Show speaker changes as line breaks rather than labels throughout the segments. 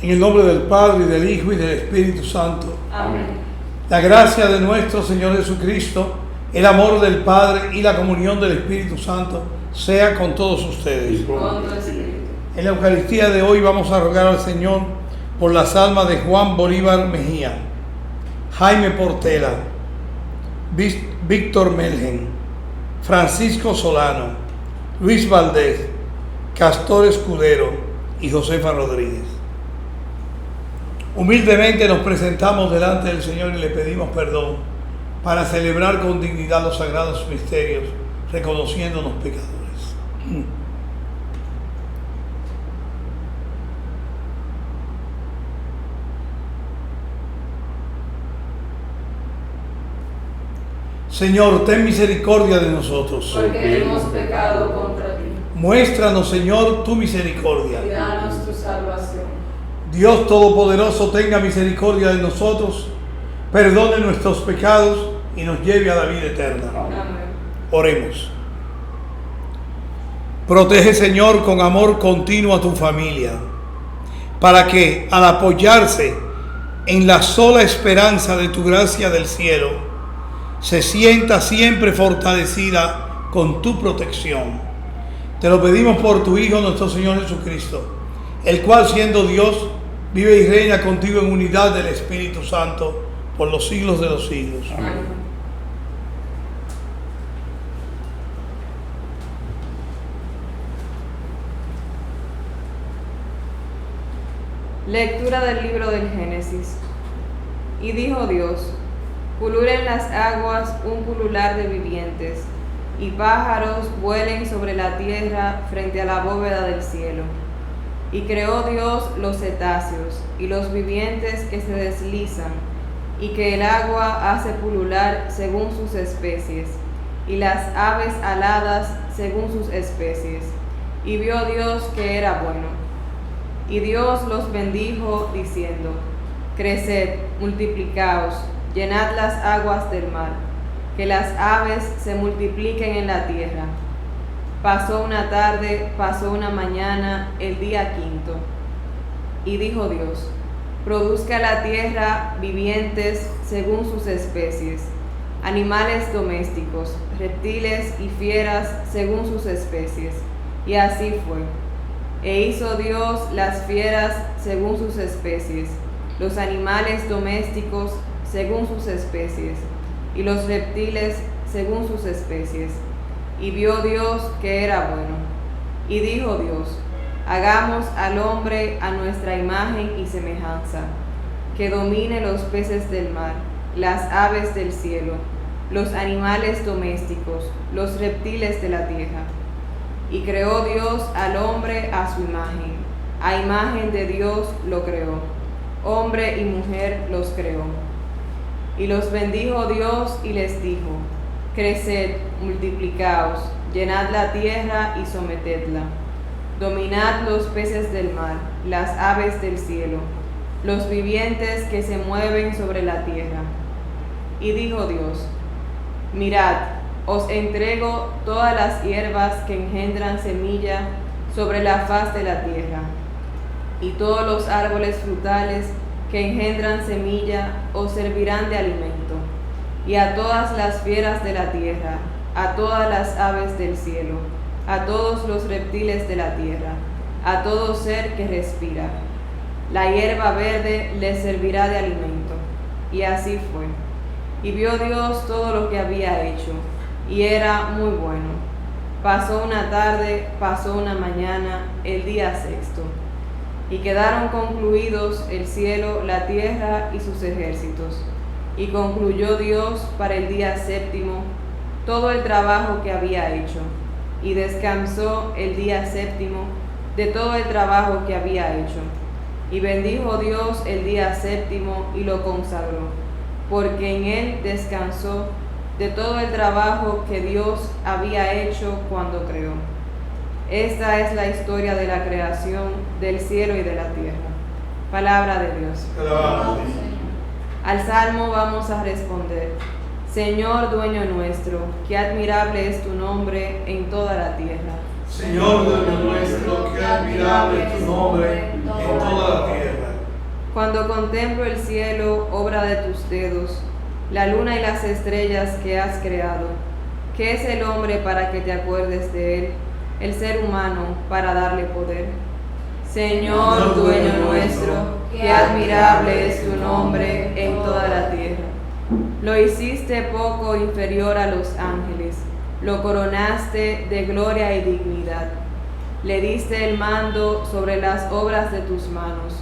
En el nombre del Padre, y del Hijo, y del Espíritu Santo.
Amén.
La gracia de nuestro Señor Jesucristo, el amor del Padre y la comunión del Espíritu Santo sea con todos ustedes.
Con tu espíritu.
En la Eucaristía de hoy vamos a rogar al Señor por las almas de Juan Bolívar Mejía, Jaime Portela, Víctor Melgen, Francisco Solano, Luis Valdés, Castor Escudero y Josefa Rodríguez. Humildemente nos presentamos delante del Señor y le pedimos perdón para celebrar con dignidad los sagrados misterios, reconociéndonos pecadores. Señor, ten misericordia de nosotros.
Porque hemos pecado contra ti.
Muéstranos, Señor, tu misericordia.
Y danos tu salvación.
Dios Todopoderoso, tenga misericordia de nosotros, perdone nuestros pecados y nos lleve a la vida eterna.
Amén.
Oremos. Protege, Señor, con amor continuo a tu familia, para que, al apoyarse en la sola esperanza de tu gracia del cielo, se sienta siempre fortalecida con tu protección. Te lo pedimos por tu Hijo, nuestro Señor Jesucristo, el cual, siendo Dios, vive y reina contigo en unidad del Espíritu Santo por los siglos de los siglos.
Amén. Lectura del libro del Génesis. Y dijo Dios: pululen las aguas un pulular de vivientes, y pájaros vuelen sobre la tierra frente a la bóveda del cielo. Y creó Dios los cetáceos y los vivientes que se deslizan, y que el agua hace pulular según sus especies, y las aves aladas según sus especies. Y vio Dios que era bueno. Y Dios los bendijo, diciendo: creced, multiplicaos, llenad las aguas del mar, que las aves se multipliquen en la tierra. Pasó una tarde, pasó una mañana, el día quinto. Y dijo Dios: produzca la tierra vivientes según sus especies, animales domésticos, reptiles y fieras según sus especies. Y así fue. E hizo Dios las fieras según sus especies, los animales domésticos según sus especies, y los reptiles según sus especies. Y vio Dios que era bueno. Y dijo Dios: hagamos al hombre a nuestra imagen y semejanza, que domine los peces del mar, las aves del cielo, los animales domésticos, los reptiles de la tierra. Y creó Dios al hombre a su imagen, a imagen de Dios lo creó, hombre y mujer los creó. Y los bendijo Dios y les dijo: creced, multiplicaos, llenad la tierra y sometedla. Dominad los peces del mar, las aves del cielo, los vivientes que se mueven sobre la tierra. Y dijo Dios: mirad, os entrego todas las hierbas que engendran semilla sobre la faz de la tierra, y todos los árboles frutales que engendran semilla os servirán de alimento, y a todas las fieras de la tierra, a todas las aves del cielo, a todos los reptiles de la tierra, a todo ser que respira. La hierba verde les servirá de alimento. Y así fue. Y vio Dios todo lo que había hecho, y era muy bueno. Pasó una tarde, pasó una mañana, el día sexto. Y quedaron concluidos el cielo, la tierra y sus ejércitos. Y concluyó Dios para el día séptimo todo el trabajo que había hecho. Y descansó el día séptimo de todo el trabajo que había hecho. Y bendijo Dios el día séptimo y lo consagró, porque en él descansó de todo el trabajo que Dios había hecho cuando creó. Esta es la historia de la creación del cielo y de la tierra. Palabra de Dios. Al salmo vamos a responder: Señor, dueño nuestro, qué admirable es tu nombre en toda la tierra.
Señor, dueño nuestro, qué admirable es tu nombre en toda la tierra.
Cuando contemplo el cielo, obra de tus dedos, la luna y las estrellas que has creado, ¿qué es el hombre para que te acuerdes de él, el ser humano para darle poder? Señor, dueño nuestro, qué admirable es tu nombre en toda la tierra. Lo hiciste poco inferior a los ángeles, lo coronaste de gloria y dignidad. Le diste el mando sobre las obras de tus manos,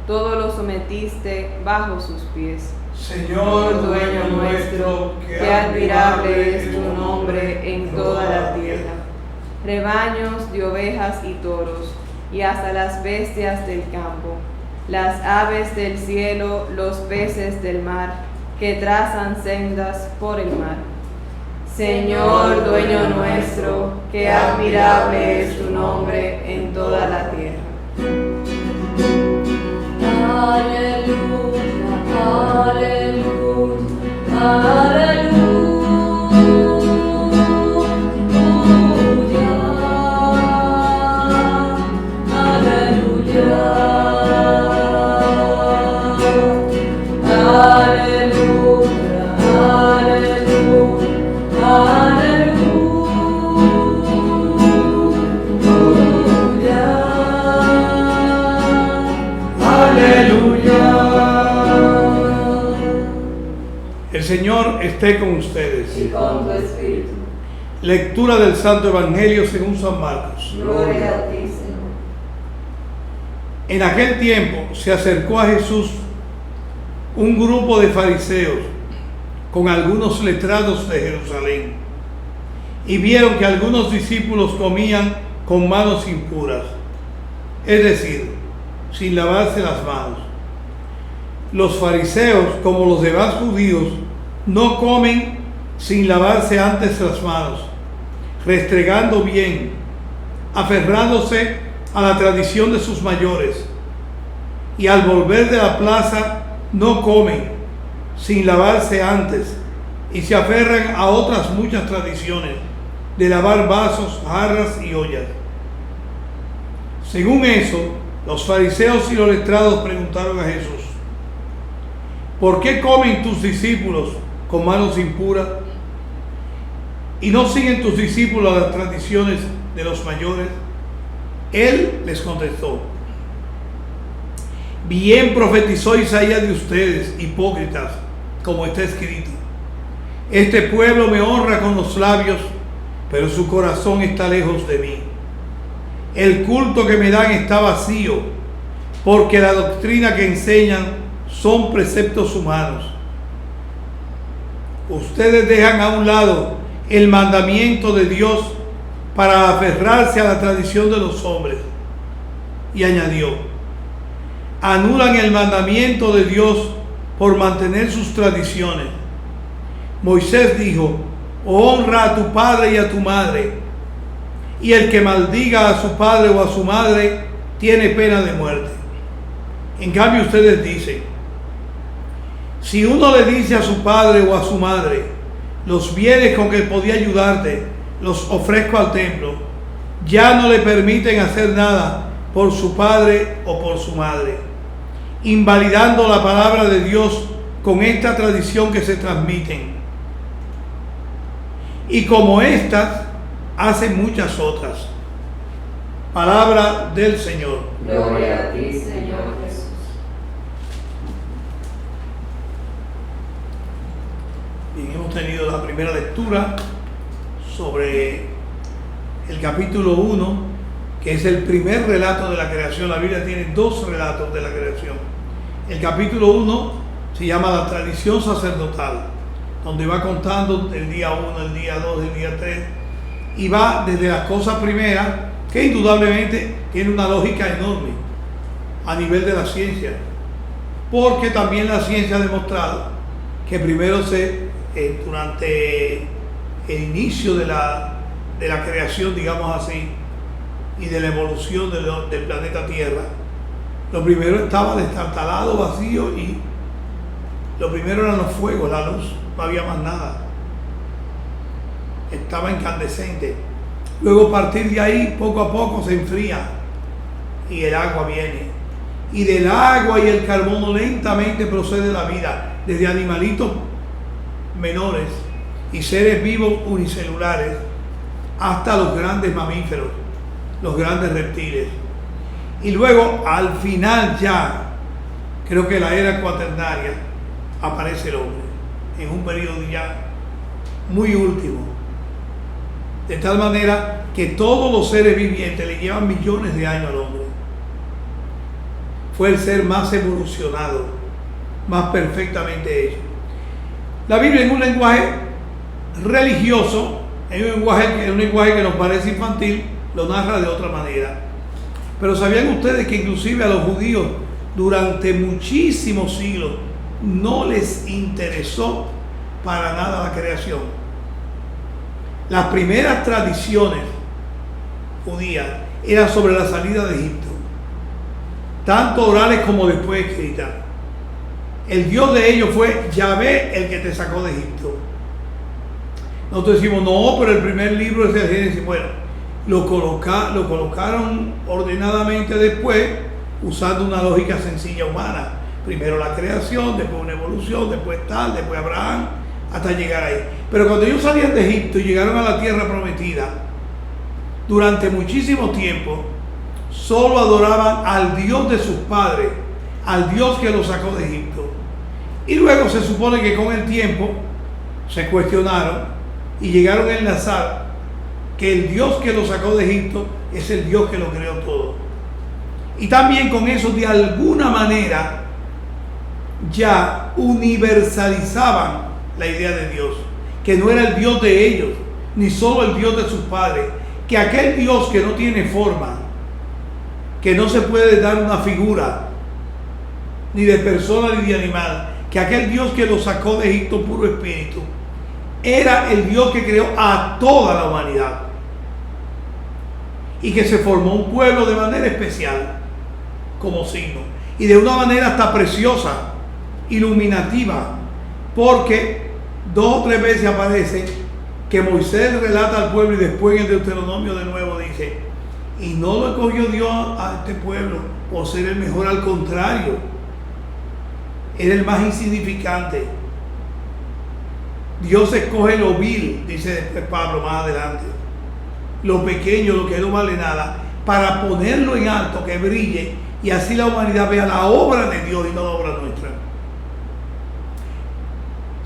todo lo sometiste bajo sus pies.
Señor, dueño nuestro, qué admirable es tu nombre en toda la tierra.
Rebaños de ovejas y toros, y hasta las bestias del campo, las aves del cielo, los peces del mar, que trazan sendas por el mar. Señor, dueño nuestro, qué admirable es tu nombre en toda la tierra.
Aleluya, aleluya, aleluya.
El Señor esté con ustedes.
Y con tu espíritu.
Lectura del Santo Evangelio según San Marcos.
Gloria a ti, Señor.
En aquel tiempo se acercó a Jesús un grupo de fariseos con algunos letrados de Jerusalén y vieron que algunos discípulos comían con manos impuras, es decir, sin lavarse las manos. Los fariseos, como los demás judíos, no comen sin lavarse antes las manos, restregando bien, aferrándose a la tradición de sus mayores, y al volver de la plaza no comen sin lavarse antes, y se aferran a otras muchas tradiciones de lavar vasos, jarras y ollas. Según eso, los fariseos y los letrados preguntaron a Jesús: ¿por qué comen tus discípulos con manos impuras y no siguen tus discípulos las tradiciones de los mayores? Él les contestó: bien profetizó Isaías de ustedes, hipócritas, como está escrito: este pueblo me honra con los labios, pero su corazón está lejos de mí. El culto que me dan está vacío, porque la doctrina que enseñan son preceptos humanos. Ustedes dejan a un lado el mandamiento de Dios para aferrarse a la tradición de los hombres. Y añadió: anulan el mandamiento de Dios por mantener sus tradiciones. Moisés dijo: honra a tu padre y a tu madre, y el que maldiga a su padre o a su madre tiene pena de muerte. En cambio ustedes dicen: si uno le dice a su padre o a su madre, los bienes con que podía ayudarte los ofrezco al templo, ya no le permiten hacer nada por su padre o por su madre, invalidando la palabra de Dios con esta tradición que se transmiten. Y como estas, hacen muchas otras. Palabra del Señor.
Gloria a ti, Señor Jesús.
Bien, hemos tenido la primera lectura sobre el capítulo 1, que es el primer relato de la creación. La Biblia tiene dos relatos de la creación. El capítulo 1 se llama la tradición sacerdotal, donde va contando el día 1, el día 2, el día 3, y va desde las cosas primeras, que indudablemente tiene una lógica enorme a nivel de la ciencia, porque también la ciencia ha demostrado que primero durante el inicio de la creación, digamos así, y de la evolución del planeta Tierra, lo primero estaba destartalado, vacío, y lo primero eran los fuegos, la luz, no había más nada, estaba incandescente. Luego, a partir de ahí, poco a poco se enfría y el agua viene, y del agua y el carbono lentamente procede la vida, desde animalitos menores y seres vivos unicelulares hasta los grandes mamíferos, los grandes reptiles. Y luego al final ya, creo que la era cuaternaria, aparece el hombre, en un periodo ya muy último. De tal manera que todos los seres vivientes le llevan millones de años al hombre. Fue el ser más evolucionado, más perfectamente hecho. La Biblia en un lenguaje religioso, en un lenguaje que nos parece infantil, lo narra de otra manera. Pero ¿sabían ustedes que inclusive a los judíos durante muchísimos siglos no les interesó para nada la creación? Las primeras tradiciones judías eran sobre la salida de Egipto, tanto orales como después escritas. El Dios de ellos fue Yahvé, el que te sacó de Egipto. Nosotros decimos, no, pero el primer libro es el Génesis. Bueno, lo colocaron ordenadamente después, usando una lógica sencilla humana. Primero la creación, después una evolución, después tal, después Abraham, hasta llegar ahí. Pero cuando ellos salían de Egipto y llegaron a la tierra prometida, durante muchísimo tiempo, solo adoraban al Dios de sus padres, al Dios que los sacó de Egipto. Y luego se supone que con el tiempo se cuestionaron y llegaron a enlazar que el Dios que los sacó de Egipto es el Dios que lo creó todo. Y también con eso de alguna manera ya universalizaban la idea de Dios, que no era el Dios de ellos, ni solo el Dios de sus padres, que aquel Dios que no tiene forma, que no se puede dar una figura, ni de persona ni de animal, que aquel Dios que los sacó de Egipto puro espíritu, era el Dios que creó a toda la humanidad y que se formó un pueblo de manera especial como signo y de una manera hasta preciosa, iluminativa, porque 2 o 3 veces aparece que Moisés relata al pueblo y después en el Deuteronomio de nuevo dice, y no lo escogió Dios a este pueblo por ser el mejor, al contrario, era el más insignificante. Dios escoge lo vil, dice después Pablo más adelante, lo pequeño, lo que no vale nada, para ponerlo en alto, que brille, y así la humanidad vea la obra de Dios y no la obra nuestra.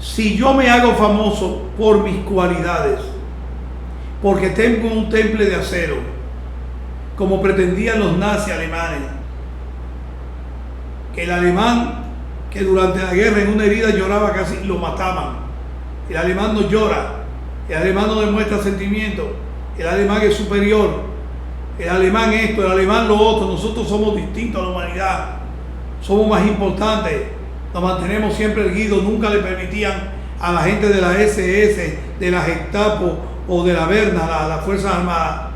Si yo me hago famoso por mis cualidades, porque tengo un temple de acero, como pretendían los nazis alemanes, que el alemán que durante la guerra en una herida lloraba casi lo mataban. El alemán no llora, el alemán no demuestra sentimientos, el alemán es superior, el alemán esto, el alemán lo otro. Nosotros somos distintos a la humanidad, somos más importantes, nos mantenemos siempre erguidos. Nunca le permitían a la gente de la SS, de la Gestapo o de la Verna, las Fuerzas Armadas,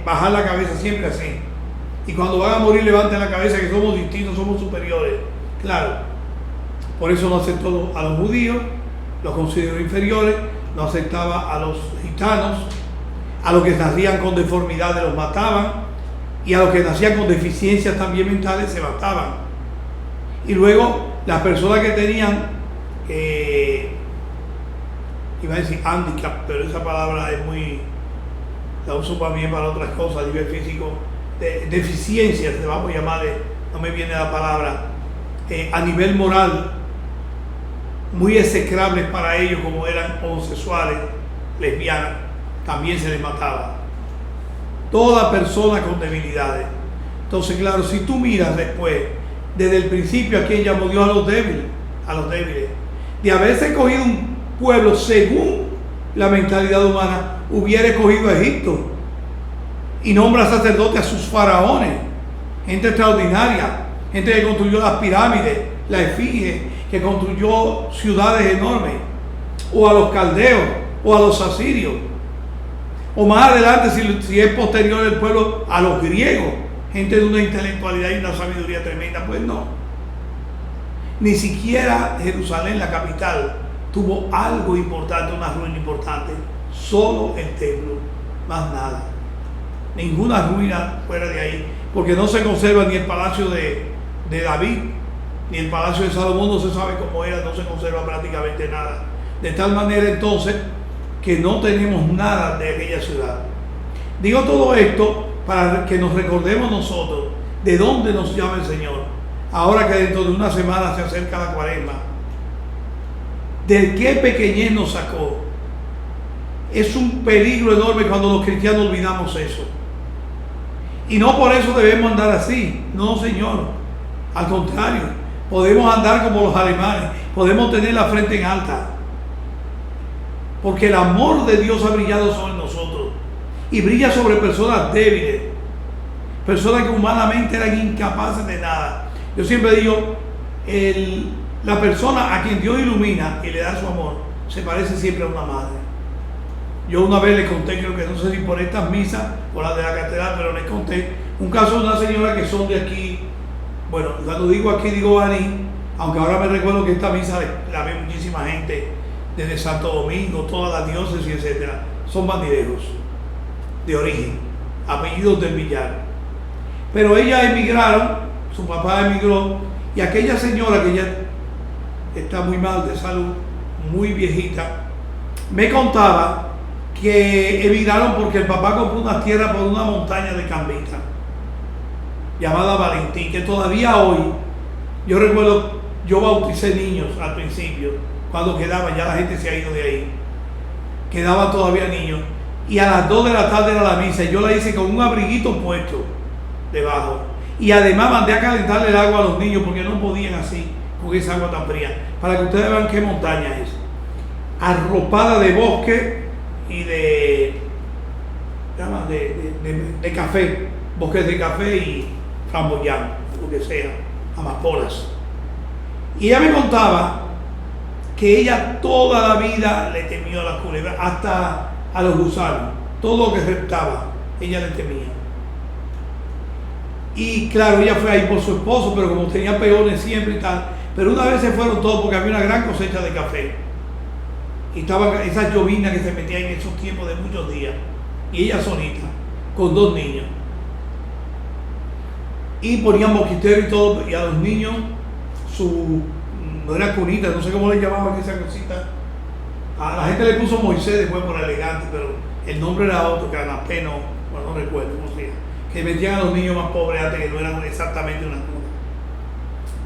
bajar la cabeza, siempre así. Y cuando van a morir levanten la cabeza, que somos distintos, somos superiores. Claro, por eso no aceptó a los judíos, los consideró inferiores, no aceptaba a los gitanos, a los que nacían con deformidades los mataban, y a los que nacían con deficiencias también mentales se mataban. Y luego las personas que tenían, iba a decir handicap, pero esa palabra es muy, la uso para bien para otras cosas, a nivel físico, deficiencias, le vamos a llamarle, no me viene la palabra, a nivel moral, muy execrables para ellos, como eran homosexuales, lesbianas, también se les mataba. Toda persona con debilidades. Entonces, claro, si tú miras después, desde el principio, a quien llamó Dios, a los débiles, de haberse escogido un pueblo según la mentalidad humana, hubiera escogido a Egipto y nombra sacerdotes a sus faraones, gente extraordinaria, gente que construyó las pirámides, la efigie, que construyó ciudades enormes, o a los caldeos, o a los asirios, o más adelante, si es posterior el pueblo, a los griegos, gente de una intelectualidad y una sabiduría tremenda. Pues no, ni siquiera Jerusalén, la capital, tuvo algo importante, una ruina importante, solo el templo, más nada, ninguna ruina fuera de ahí, porque no se conserva ni el palacio de de David, ni el palacio de Salomón no se sabe cómo era, no se conserva prácticamente nada. De tal manera entonces que no tenemos nada de aquella ciudad. Digo todo esto para que nos recordemos nosotros de dónde nos llama el Señor. Ahora que dentro de una semana se acerca la Cuaresma, ¿de qué pequeñez nos sacó? Es un peligro enorme cuando los cristianos olvidamos eso. Y no por eso debemos andar así. No, Señor. Al contrario, podemos andar como los alemanes. Podemos tener la frente en alta. Porque el amor de Dios ha brillado sobre nosotros. Y brilla sobre personas débiles. Personas que humanamente eran incapaces de nada. Yo siempre digo, la persona a quien Dios ilumina y le da su amor, se parece siempre a una madre. Yo una vez le conté, creo que no sé si por estas misas o las de la catedral, pero les conté un caso de una señora que son de aquí. Bueno, cuando digo aquí digo Baní, aunque ahora me recuerdo que esta misa la ve muchísima gente desde Santo Domingo, toda la diócesis, etcétera. Son bandideros de origen, apellidos del Villar. Pero ellas emigraron, su papá emigró, y aquella señora que ya está muy mal de salud, muy viejita, me contaba que emigraron porque el papá compró una tierra por una montaña de Cambita llamada Valentín, que todavía hoy, yo recuerdo, yo bauticé niños al principio, cuando quedaban, ya la gente se ha ido de ahí, quedaban todavía niños, y a las 2 de la tarde era la misa, y yo la hice con un abriguito puesto debajo, y además mandé a calentarle el agua a los niños porque no podían así, con esa agua tan fría, para que ustedes vean qué montaña es, arropada de bosque y de café, bosques de café y framboyán, lo que sea, amapolas. Y ella me contaba que ella toda la vida le temió a las culebras, hasta a los gusanos, todo lo que reptaba, ella le temía. Y claro, ella fue ahí por su esposo, pero como tenía peones siempre y tal, pero una vez se fueron todos porque había una gran cosecha de café. Y estaban esas llovinas que se metían en esos tiempos de muchos días. Y ella solita, con 2 niños. Y ponían mosquitero y todo, y a los niños no era cunita, no sé cómo le llamaban esa cosita. A la gente le puso Moisés después por elegante, pero el nombre era otro, que era Napeno, bueno, no recuerdo cómo se llama, que metían a los niños más pobres antes, que no eran exactamente una cuna.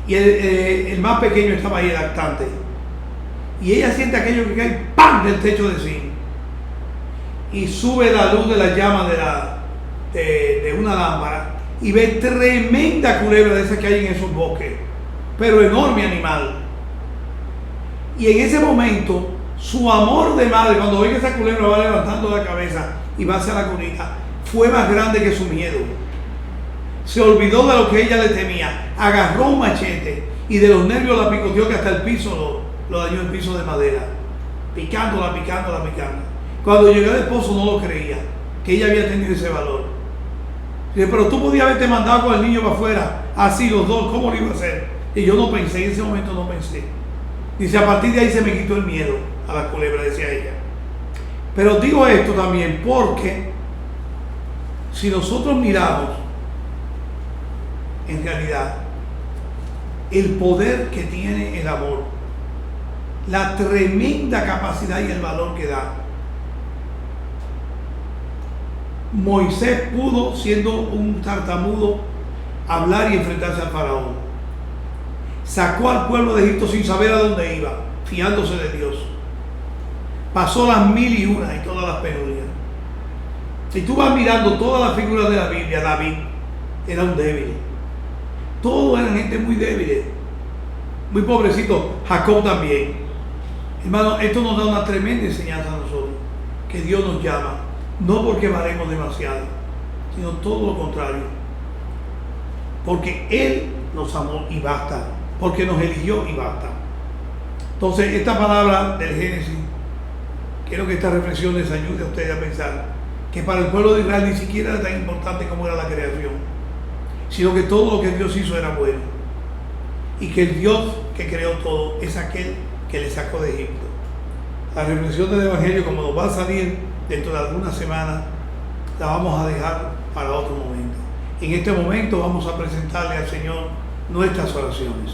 Y el más pequeño estaba ahí, lactante. Y ella siente aquello que cae ¡pam! Del techo de zinc. Y sube la luz de la llama de una lámpara y ve tremenda culebra de esas que hay en esos bosques, pero enorme animal. Y en ese momento, su amor de madre, cuando ve que esa culebra va levantando la cabeza y va hacia la cunita, fue más grande que su miedo. Se olvidó de lo que ella le temía, agarró un machete y de los nervios la picoteó que hasta el piso lo dañó, el piso de madera, picándola. Cuando llegó el esposo no lo creía, que ella había tenido ese valor. Dice, pero tú podías haberte mandado con el niño para afuera, así los dos, ¿cómo lo iba a hacer? Y yo no pensé, en ese momento no pensé. Dice, a partir de ahí se me quitó el miedo a la culebra, decía ella. Pero digo esto también porque si nosotros miramos en realidad el poder que tiene el amor, la tremenda capacidad y el valor que da. Moisés pudo, siendo un tartamudo, hablar y enfrentarse al faraón. Sacó al pueblo de Egipto sin saber a dónde iba, fiándose de Dios. Pasó las 1001 y todas las penurias. Si tú vas mirando todas las figuras de la Biblia, David era un débil. Todos eran gente muy débil, muy pobrecito. Jacob también. Hermano, esto nos da una tremenda enseñanza a nosotros, que Dios nos llama, no porque valemos demasiado, sino todo lo contrario, porque Él nos amó y basta, porque nos eligió y basta. Entonces, esta palabra del Génesis, quiero que esta reflexión les ayude a ustedes a pensar que para el pueblo de Israel ni siquiera era tan importante como era la creación, sino que todo lo que Dios hizo era bueno, y que el Dios que creó todo es aquel que le sacó de Egipto. La reflexión del Evangelio, como nos va a salir dentro de algunas semanas, la vamos a dejar para otro momento. En este momento vamos a presentarle al Señor nuestras oraciones.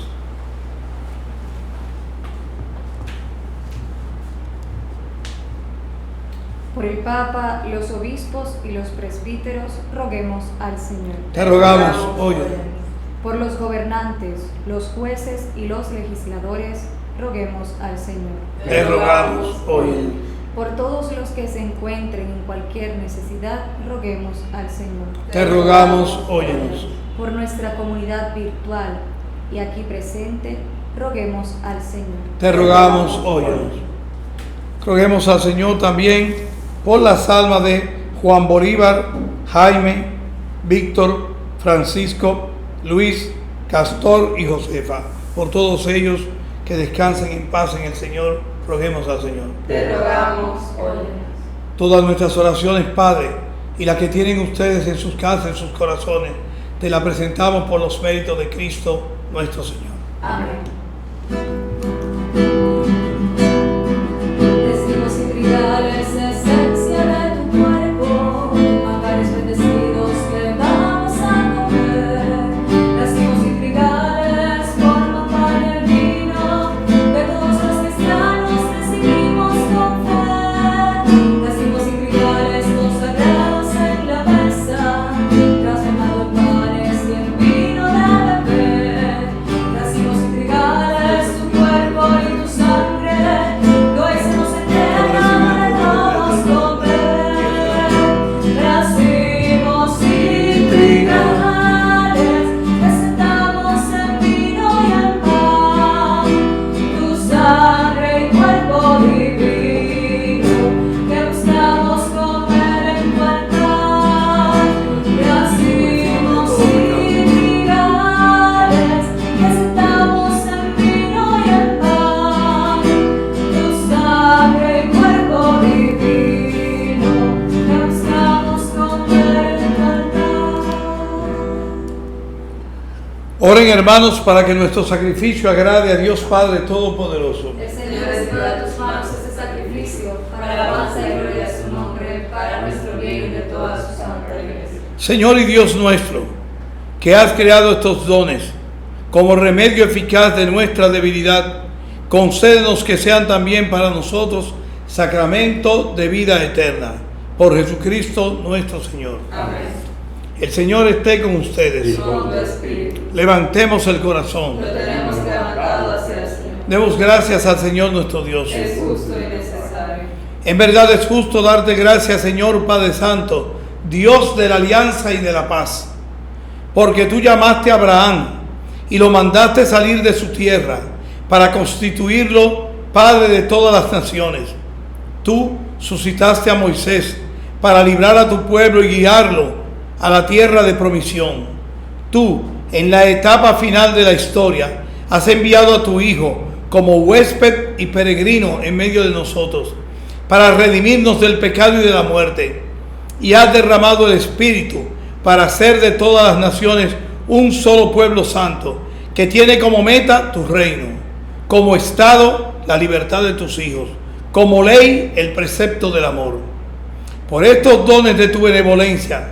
Por el Papa, los obispos y los presbíteros, roguemos al Señor.
Te rogamos, óyenos.
Por los gobernantes, los jueces y los legisladores, roguemos al Señor.
Te rogamos, óyenos.
Por todos los que se encuentren en cualquier necesidad, roguemos al Señor.
Te rogamos, óyenos.
Por nuestra comunidad virtual y aquí presente, roguemos al Señor.
Te rogamos, óyenos. Roguemos al Señor también por las almas de Juan Bolívar, Jaime, Víctor, Francisco, Luis, Castor y Josefa. Por todos ellos que descansen en paz en el Señor, roguemos al Señor.
Te rogamos, óyenos.
Todas nuestras oraciones, Padre, y las que tienen ustedes en sus casas, en sus corazones, te las presentamos por los méritos de Cristo nuestro Señor.
Amén.
Testigos y trigales, esencia de tu cuerpo, manjares bendecidos que vamos a comer. Testigos y trigales, forman pan y el vino, de todos los cristianos recibimos con fe. Testigos y trigales, consagrados en la mesa, transformado en panes y en vino de beber. Testigos y trigales, tu cuerpo y tu sangre, que hoy se nos entrega para todos comer. Racimos y trigales, presentamos en vino y en pan, tu sangre y cuerpo divino, que buscamos comer en tu altar. Racimos y trigales, presentamos en vino y en pan, tu sangre y cuerpo divino, que buscamos comer en tu altar.
Oren, hermanos, para que nuestro sacrificio agrade a Dios Padre Todopoderoso.
El Señor reciba de tus manos este sacrificio para la alabanza y gloria de su nombre, para nuestro bien y de toda su santa iglesia.
Señor y Dios nuestro, que has creado estos dones como remedio eficaz de nuestra debilidad, concédenos que sean también para nosotros sacramento de vida eterna. Por Jesucristo nuestro Señor.
Amén.
El Señor esté con ustedes.
Con tu espíritu.
Levantemos el corazón.
Lo tenemos levantado hacia el Señor.
Demos gracias al Señor nuestro Dios.
Es justo y necesario.
En verdad es justo darte gracias, Señor Padre Santo, Dios de la alianza y de la paz, porque tú llamaste a Abraham y lo mandaste salir de su tierra para constituirlo Padre de todas las naciones. Tú suscitaste a Moisés para librar a tu pueblo y guiarlo a la tierra de promisión. Tú, en la etapa final de la historia, has enviado a tu Hijo como huésped y peregrino en medio de nosotros, para redimirnos del pecado y de la muerte, y has derramado el Espíritu para hacer de todas las naciones un solo pueblo santo, que tiene como meta tu reino, como estado la libertad de tus hijos, como ley el precepto del amor. Por estos dones de tu benevolencia,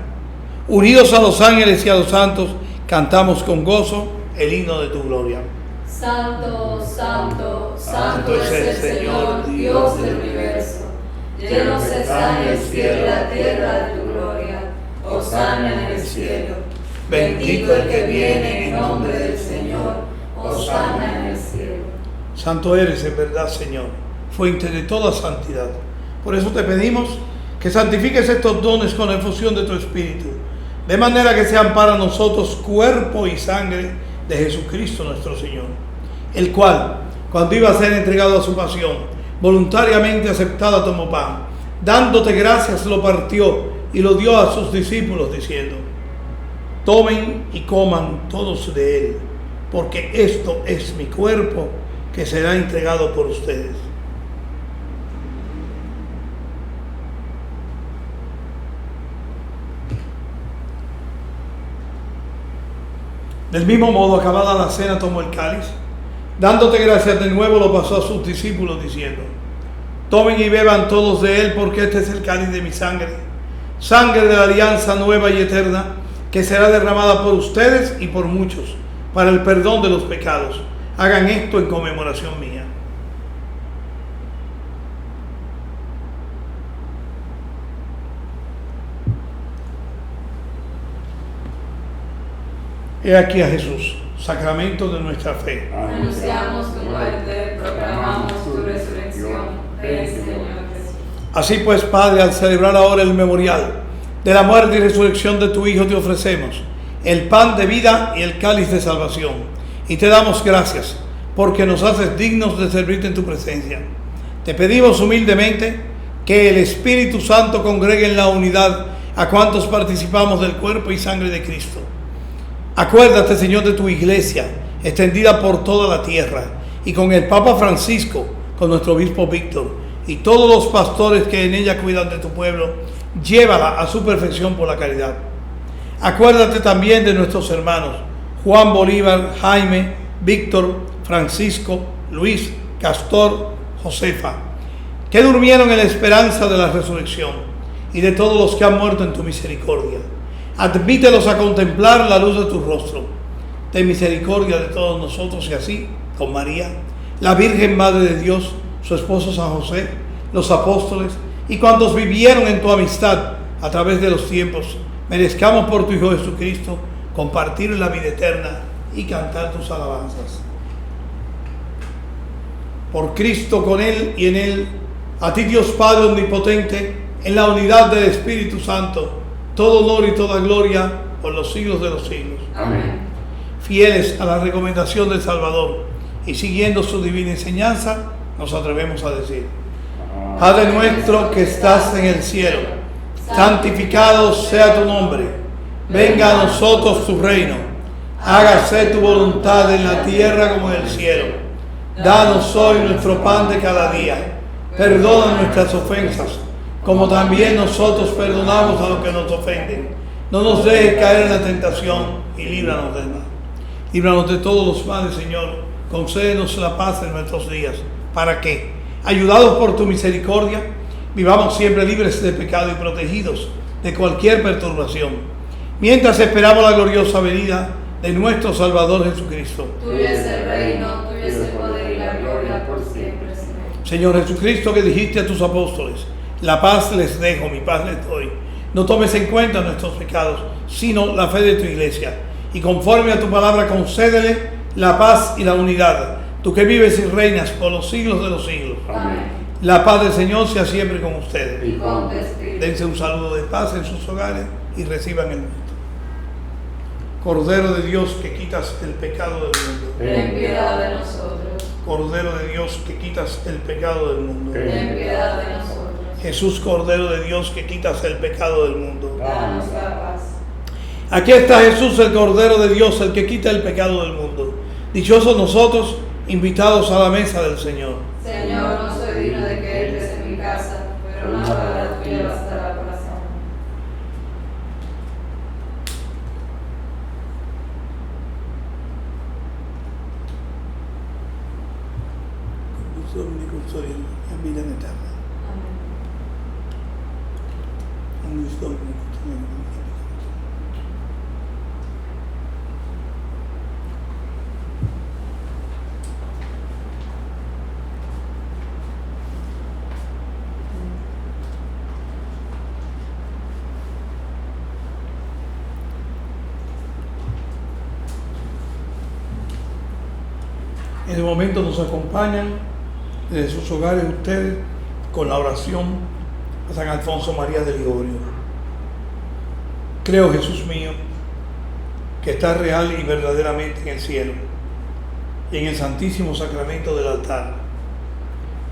unidos a los ángeles y a los santos, cantamos con gozo el himno de tu gloria.
Santo, santo, santo es el Señor, Dios del universo. Llenos están el cielo y la tierra de tu gloria. Hosana en el cielo. Bendito el que viene en nombre del Señor. Hosana en el cielo.
Santo eres en verdad, Señor, fuente de toda santidad. Por eso te pedimos que santifiques estos dones con la efusión de tu Espíritu, de manera que sean para nosotros cuerpo y sangre de Jesucristo nuestro Señor, el cual, cuando iba a ser entregado a su pasión, voluntariamente aceptada tomó pan, dándote gracias lo partió y lo dio a sus discípulos diciendo: tomen y coman todos de él, porque esto es mi cuerpo que será entregado por ustedes. Del mismo modo, acabada la cena, tomó el cáliz, dándote gracias de nuevo, lo pasó a sus discípulos diciendo: tomen y beban todos de él, porque este es el cáliz de mi sangre, sangre de la alianza nueva y eterna, que será derramada por ustedes y por muchos para el perdón de los pecados. Hagan esto en conmemoración mía. He aquí a Jesús, sacramento de nuestra fe.
Anunciamos tu muerte, proclamamos tu resurrección. Ven, Señor Jesús.
Así pues, Padre, al celebrar ahora el memorial de la muerte y resurrección de tu Hijo, te ofrecemos el pan de vida y el cáliz de salvación. Y te damos gracias porque nos haces dignos de servirte en tu presencia. Te pedimos humildemente que el Espíritu Santo congregue en la unidad a cuantos participamos del cuerpo y sangre de Cristo. Acuérdate, Señor, de tu iglesia, extendida por toda la tierra, y con el Papa Francisco, con nuestro obispo Víctor, y todos los pastores que en ella cuidan de tu pueblo, llévala a su perfección por la caridad. Acuérdate también de nuestros hermanos, Juan Bolívar, Jaime, Víctor, Francisco, Luis, Castor, Josefa, que durmieron en la esperanza de la resurrección, y de todos los que han muerto en tu misericordia. Admítelos a contemplar la luz de tu rostro. Ten misericordia de todos nosotros y así, con María, la Virgen Madre de Dios, su esposo San José, los apóstoles y cuantos vivieron en tu amistad a través de los tiempos, merezcamos por tu Hijo Jesucristo compartir la vida eterna y cantar tus alabanzas. Por Cristo, con Él y en Él, a ti Dios Padre Omnipotente, en la unidad del Espíritu Santo, todo honor y toda gloria por los siglos de los siglos.
Amén.
Fieles a la recomendación del Salvador y siguiendo su divina enseñanza, nos atrevemos a decir: Padre nuestro que estás en el cielo, santificado sea tu nombre. Venga a nosotros tu reino. Hágase tu voluntad en la tierra como en el cielo. Danos hoy nuestro pan de cada día. Perdona nuestras ofensas, como también nosotros perdonamos a los que nos ofenden. No nos dejes caer en la tentación y líbranos del mal. Líbranos de todos los males, Señor. Concédenos la paz en nuestros días, para que, ayudados por tu misericordia, vivamos siempre libres de pecado y protegidos de cualquier perturbación, mientras esperamos la gloriosa venida de nuestro Salvador Jesucristo.
Tuyo es el reino, tuyo es el poder y la gloria por siempre, Señor.
Señor Jesucristo, que dijiste a tus apóstoles: la paz les dejo, mi paz les doy. No tomes en cuenta nuestros pecados, sino la fe de tu iglesia. Y conforme a tu palabra, concédele la paz y la unidad. Tú que vives y reinas por los siglos de los siglos.
Amén.
La paz del Señor sea siempre con ustedes.
Y con tu espíritu.
Dense un saludo de paz en sus hogares y reciban el nuestro. Cordero de Dios, que quitas el pecado del mundo.
Ten piedad de nosotros.
Cordero de Dios, que quitas el pecado del mundo.
Ten piedad de nosotros.
Jesús, Cordero de Dios, que quitas el pecado del mundo.
Danos la paz.
Aquí está Jesús, el Cordero de Dios, el que quita el pecado del mundo. Dichosos nosotros, invitados a la mesa del Señor.
Señor, no soy digno de que entres en mi casa, pero una palabra tuya bastará para sanar.
En el momento nos acompañan desde sus hogares ustedes con la oración a San Alfonso María de Ligorio. Creo, Jesús mío, que estás real y verdaderamente en el cielo y en el santísimo sacramento del altar.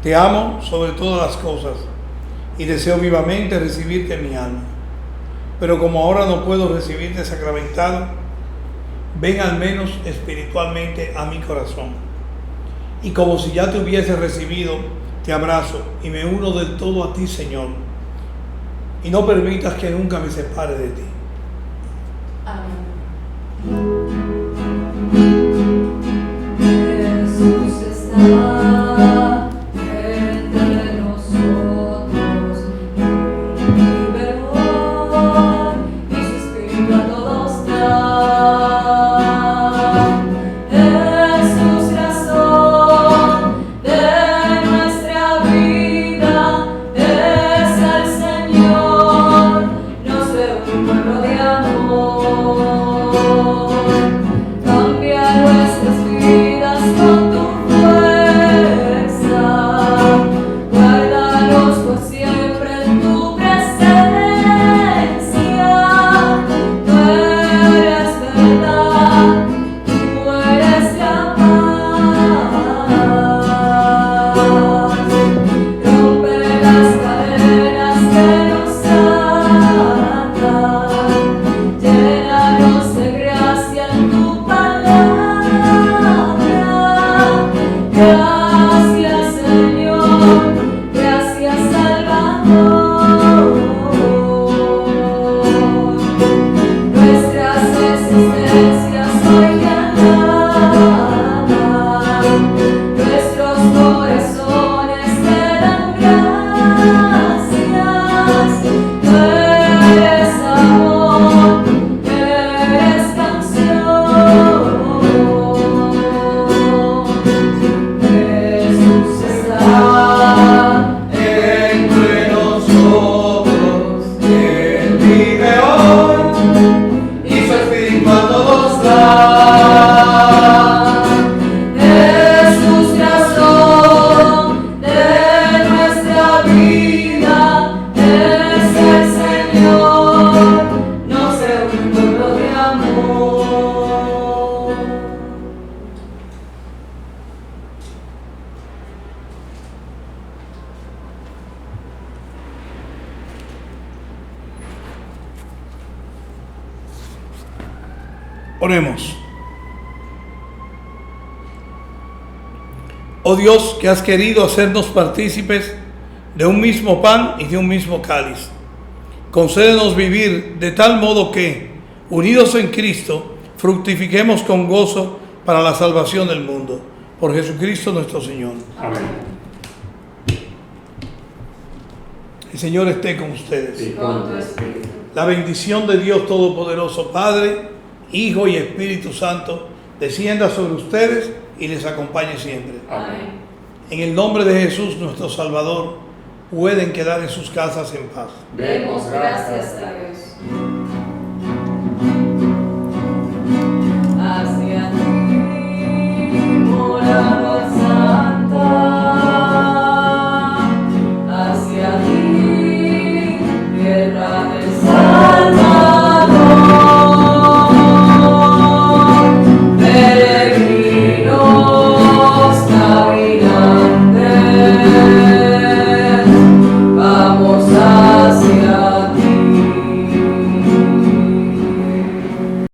Te amo sobre todas las cosas y deseo vivamente recibirte en mi alma. Pero como ahora no puedo recibirte sacramentado, ven al menos espiritualmente a mi corazón. Y como si ya te hubiese recibido, te abrazo y me uno del todo a ti, Señor. Y no permitas que nunca me separe de ti.
Amén.
Jesús está entre nosotros, vive hoy y su espíritu a todos da.
Oremos. Oh Dios, que has querido hacernos partícipes de un mismo pan y de un mismo cáliz, concédenos vivir de tal modo que, unidos en Cristo, fructifiquemos con gozo para la salvación del mundo. Por Jesucristo nuestro Señor.
Amén.
El Señor esté con ustedes.
Y con tu espíritu.
La bendición de Dios Todopoderoso, Padre, Hijo y Espíritu Santo, descienda sobre ustedes y les acompañe siempre.
Amén.
En el nombre de Jesús, nuestro Salvador, pueden quedar en sus casas en paz.
Demos gracias a Dios.